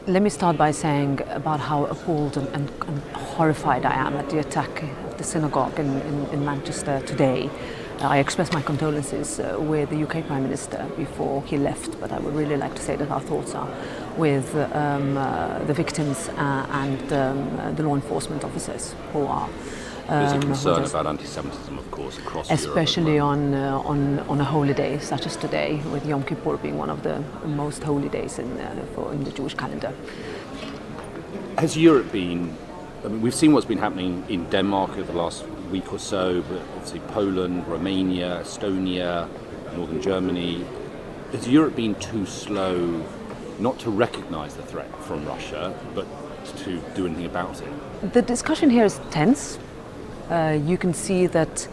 Let me start by saying about how appalled and horrified I am at the attack at the synagogue in Manchester today. I express my condolences with the UK Prime Minister before he left, but I would really like to say that our thoughts are with the victims and the law enforcement officers who are. There's a concern about anti-Semitism, of course, across Europe. Especially on a holy day such as today, with Yom Kippur being one of the most holy days in the Jewish calendar. Has Europe been, we've seen what's been happening in Denmark over the last week or so, but obviously Poland, Romania, Estonia, northern Germany. Has Europe been too slow not to recognise the threat from Russia, but to do anything about it? The discussion here is tense. You can see that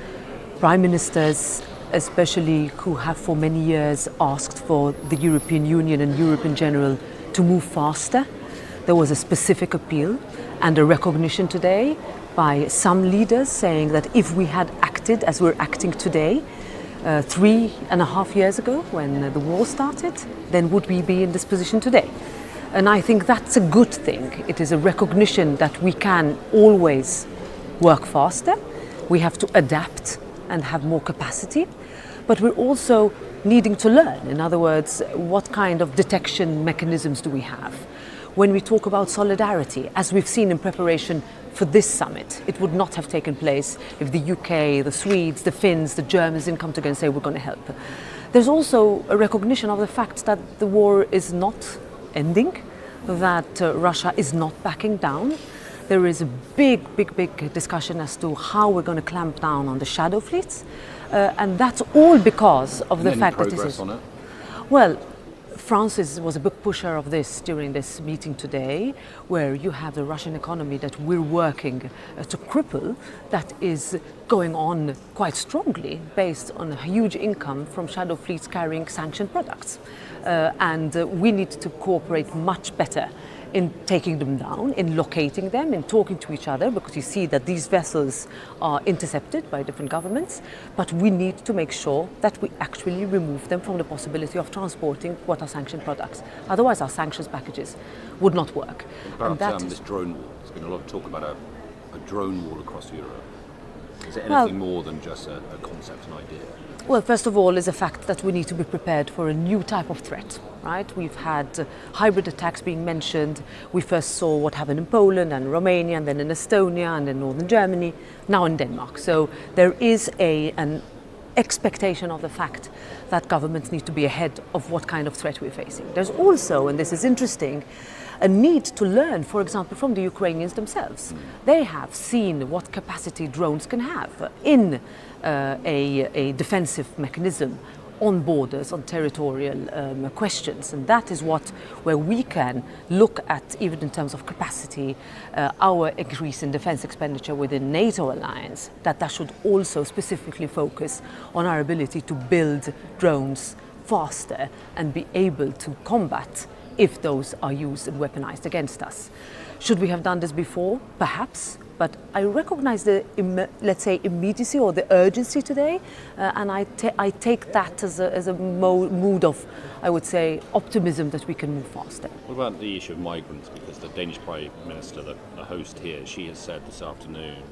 prime ministers, especially who have for many years asked for the European Union and Europe in general to move faster, there was a specific appeal and a recognition today by some leaders saying that if we had acted as we're acting today, 3.5 years ago when the war started, then would we be in this position today? And I think that's a good thing. It is a recognition that we can always work faster, we have to adapt and have more capacity, but we're also needing to learn. In other words, what kind of detection mechanisms do we have? When we talk about solidarity, as we've seen in preparation for this summit, it would not have taken place if the UK, the Swedes, the Finns, the Germans didn't come together and say we're going to help. There's also a recognition of the fact that the war is not ending, that Russia is not backing down. There is a big discussion as to how we're going to clamp down on the shadow fleets, and that's all because of the fact that this is. On it? Well, France was a big pusher of this during this meeting today, where you have the Russian economy that we're working to cripple, that is going on quite strongly based on a huge income from shadow fleets carrying sanctioned products. And we need to cooperate much better in taking them down, in locating them, in talking to each other, because you see that these vessels are intercepted by different governments, but we need to make sure that we actually remove them from the possibility of transporting what are sanctioned products. Otherwise our sanctions packages would not work. About this drone war, there's been a lot of talk about a drone war across Europe. Is it anything more than just a concept, an idea? Well, first of all, is a fact that we need to be prepared for a new type of threat, right? We've had hybrid attacks being mentioned. We first saw what happened in Poland and Romania, and then in Estonia, and in northern Germany, now in Denmark. So there is an expectation of the fact that governments need to be ahead of what kind of threat we're facing. There's also, and this is interesting, a need to learn, for example, from the Ukrainians themselves. They have seen what capacity drones can have in a defensive mechanism on borders, on territorial questions, and that is where we can look at, even in terms of capacity, our increase in defense expenditure within NATO alliance, that should also specifically focus on our ability to build drones faster and be able to combat if those are used and weaponized against us. Should we have done this before? Perhaps. But I recognize the, let's say, immediacy or the urgency today, and I take that as a mood of, I would say, optimism that we can move faster. What about the issue of migrants? Because the Danish Prime Minister, the host here, she has said this afternoon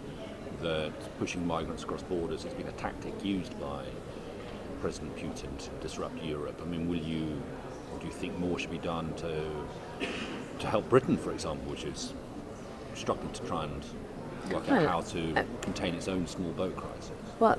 that pushing migrants across borders has been a tactic used by President Putin to disrupt Europe. I mean, do you think more should be done to help Britain, for example, which is struggling to try and work out how to contain its own small boat crisis? Well,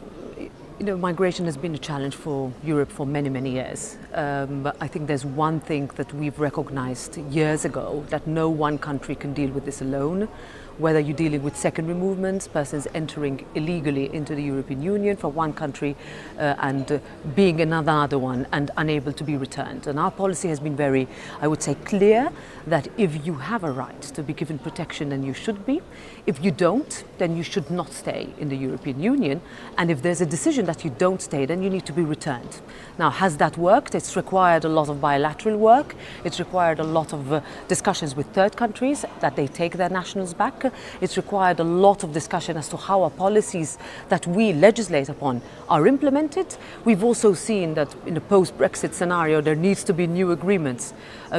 migration has been a challenge for Europe for many years. But I think there's one thing that we've recognized years ago, that no one country can deal with this alone. Whether you're dealing with secondary movements, persons entering illegally into the European Union from one country and being another one and unable to be returned. And our policy has been very, I would say, clear that if you have a right to be given protection, then you should be. If you don't, then you should not stay in the European Union. And if there's a decision that you don't stay, then you need to be returned. Now, has that worked? It's required a lot of bilateral work. It's required a lot of discussions with third countries that they take their nationals back. It's required a lot of discussion as to how our policies that we legislate upon are implemented. We've also seen that in a post-Brexit scenario, there needs to be new agreements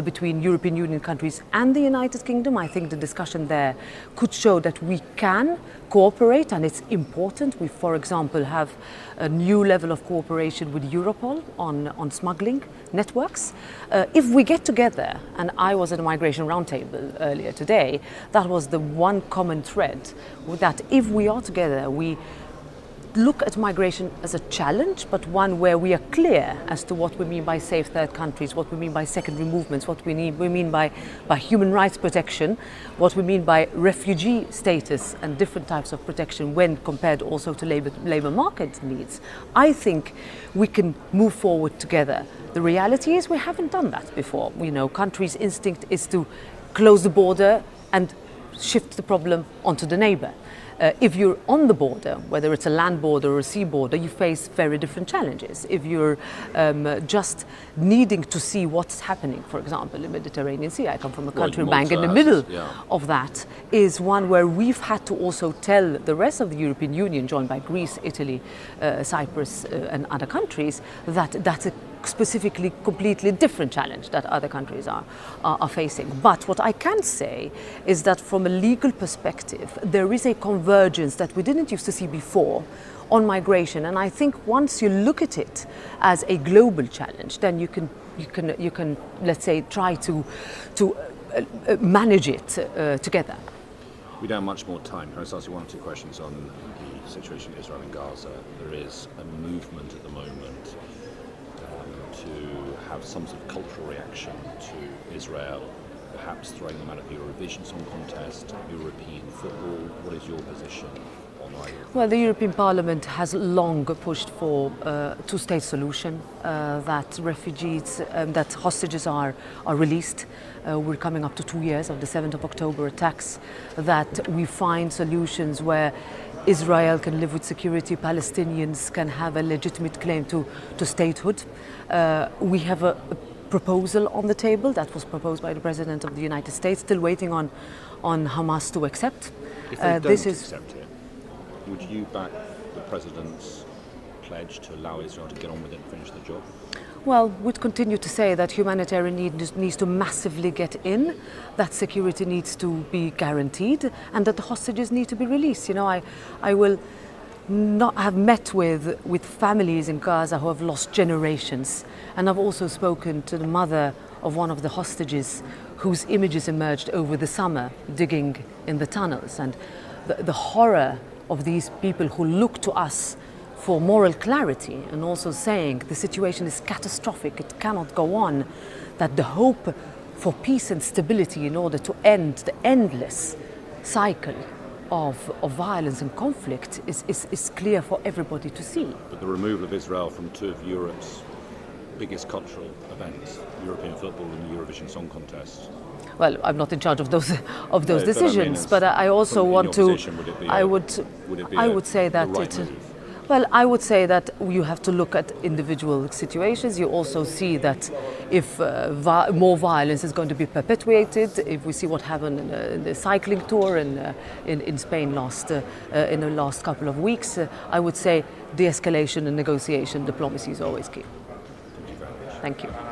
between European Union countries and the United Kingdom. I think the discussion there could show that we can cooperate, and it's important. We, for example, have a new level of cooperation with Europol on smuggling networks. If we get together, and I was at a migration roundtable earlier today, that was the one common thread, that if we are together, we look at migration as a challenge, but one where we are clear as to what we mean by safe third countries, what we mean by secondary movements, what we mean by human rights protection, what we mean by refugee status and different types of protection when compared also to labour market needs. I think we can move forward together. The reality is we haven't done that before. You know, countries' instinct is to close the border and shift the problem onto the neighbour. If you're on the border, whether it's a land border or a sea border, you face very different challenges. If you're just needing to see what's happening, for example, in the Mediterranean Sea, I come from a country bang in the middle of that, is one where we've had to also tell the rest of the European Union, joined by Greece, Italy, Cyprus and other countries, that that's a specifically completely different challenge that other countries are facing. But what I can say is that from a legal perspective, there is a convergence that we didn't used to see before on migration. And I think once you look at it as a global challenge, then you can let's say try to manage it together. We don't have much more time. Can I just ask you one or two questions on the situation in Israel and Gaza? There is a movement at the moment to have some sort of cultural reaction to Israel, perhaps throwing them out of the Eurovision Song Contest, European football. What is your position on either? Well, the European Parliament has long pushed for a two-state solution, that refugees, that hostages are released. We're coming up to 2 years of the 7th of October attacks, that we find solutions where Israel can live with security, Palestinians can have a legitimate claim to statehood. We have a proposal on the table that was proposed by the President of the United States, still waiting on Hamas to accept. If they don't accept it, would you back the President's pledge to allow Israel to get on with it and finish the job? Well, we'd continue to say that humanitarian needs to massively get in, that security needs to be guaranteed, and that the hostages need to be released. You know, I will not have met with families in Gaza who have lost generations, and I've also spoken to the mother of one of the hostages whose images emerged over the summer digging in the tunnels, and the horror of these people who look to us for moral clarity, and also saying the situation is catastrophic, it cannot go on, that the hope for peace and stability in order to end the endless cycle of violence and conflict is clear for everybody to see. But the removal of Israel from two of Europe's biggest cultural events, European football and the Eurovision Song Contest. Well, I'm not in charge of those decisions, but I also want to. I would say that Well, I would say that you have to look at individual situations. You also see that if more violence is going to be perpetuated, if we see what happened in the cycling tour in Spain in the last couple of weeks, I would say de-escalation and negotiation, diplomacy is always key. Thank you very much. Thank you.